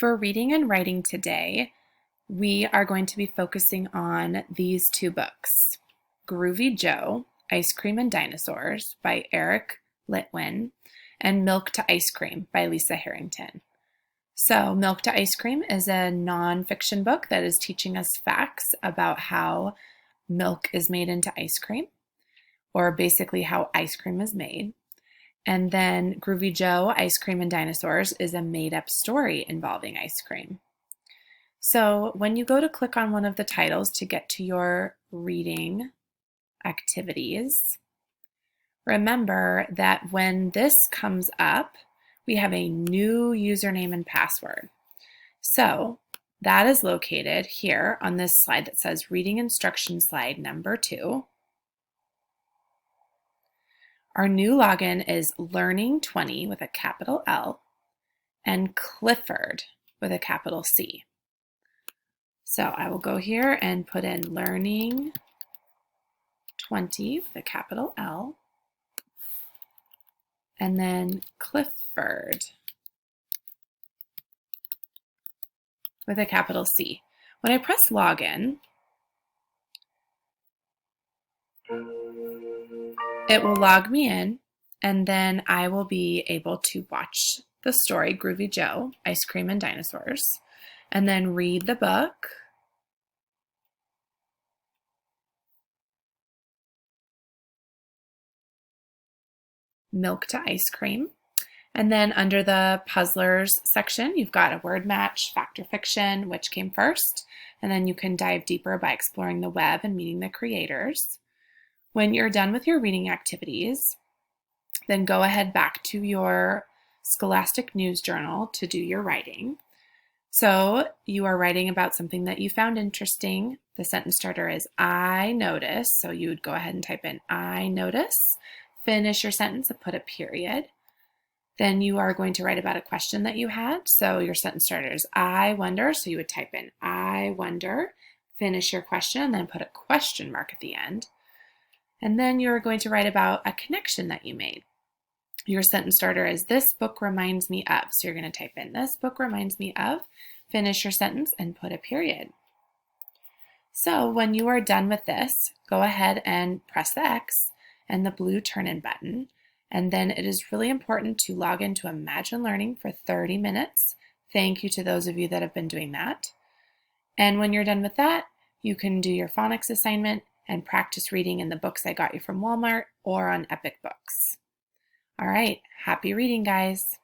For reading and writing today, we are going to be focusing on these two books, Groovy Joe, Ice Cream and Dinosaurs by Eric Litwin, and Milk to Ice Cream by Lisa Harrington. So Milk to Ice Cream is a nonfiction book that is teaching us facts about how milk is made into ice cream, or basically how ice cream is made. And then Groovy Joe, Ice Cream and Dinosaurs is a made-up story involving ice cream. So when you go to click on one of the titles to get to your reading activities, remember that when this comes up, we have a new username and password. So that is located here on this slide that says Reading Instruction Slide number 2. Our new login is Learning20 with a capital L and Clifford with a capital C. So I will go here and put in Learning20 with a capital L and then Clifford with a capital C. When I press login, it will log me in, and then I will be able to watch the story, Groovy Joe, Ice Cream and Dinosaurs, and then read the book, Milk to Ice Cream. And then under the puzzlers section, you've got a word match, fact or fiction, which came first, and then you can dive deeper by exploring the web and meeting the creators. When you're done with your reading activities, then go ahead back to your Scholastic News Journal to do your writing. So you are writing about something that you found interesting. The sentence starter is I notice. So you would go ahead and type in I notice, finish your sentence and put a period. Then you are going to write about a question that you had. So your sentence starter is I wonder. So you would type in I wonder, finish your question, and then put a question mark at the end. And then you're going to write about a connection that you made. Your sentence starter is this book reminds me of. So you're going to type in this book reminds me of, finish your sentence, and put a period. So when you are done with this, go ahead and press the X and the blue turn-in button. And then it is really important to log into Imagine Learning for 30 minutes. Thank you to those of you that have been doing that. And when you're done with that, you can do your phonics assignment and practice reading in the books I got you from Walmart or on Epic Books. All right, happy reading, guys.